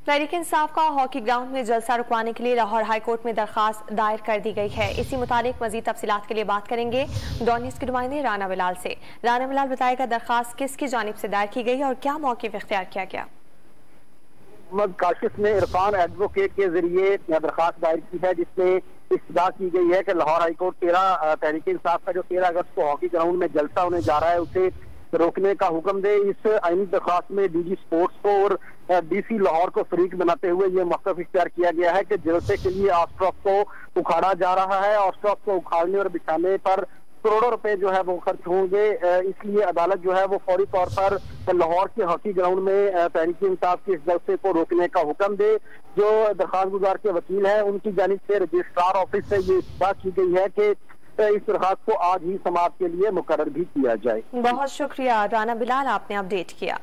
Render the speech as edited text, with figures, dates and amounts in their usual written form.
तहरीक इंसाफ का hockey ground में जलसा रुकवाने के लिए लाहौर हाई कोर्ट में दरखास्त दायर कर दी गई है। इसी मुताबिक मजीद तफसीलात के लिए बात करेंगे डॉन न्यूज़ के नुमाइंदे राना बिलाल से। राना बिलाल बताएगा दरखास्त किसकी जानिब से दायर की गई और क्या मौक़िफ़ इख्तियार किया गया। काशिफ ने इरफान एडवोकेट के जरिए दरखास्त दायर की है, जिसमें इस्तदा की गई है कि लाहौर हाई कोर्ट 13 तहरीक इंसाफ का जो 13 अगस्त को हॉकी ग्राउंड में जलसा होने जा रहा है उसे रोकने का हुक्म दे। इस आईनी दरखास्त में डीजी स्पोर्ट्स को और डीसी लाहौर को फरीक बनाते हुए ये मौक़िफ़ इख्तियार किया गया है कि जलसे के लिए ऑस्ट्रॉफ को उखाड़ा जा रहा है। ऑस्ट्रॉफ को उखाड़ने और बिछाने पर करोड़ों रुपए जो है वो खर्च होंगे, इसलिए अदालत जो है वो फौरी तौर पर लाहौर के हॉकी ग्राउंड में तहरीक इंसाफ के इस जलसे को रोकने का हुक्म दे। जो दरखास्त गुजार के वकील हैं उनकी जानिब से रजिस्ट्रार ऑफिस से ये बात की गई है कि इस दरखास्त को आज ही समाअत के लिए मुकर्रर भी किया जाए। बहुत शुक्रिया राना बिलाल, आपने अपडेट किया।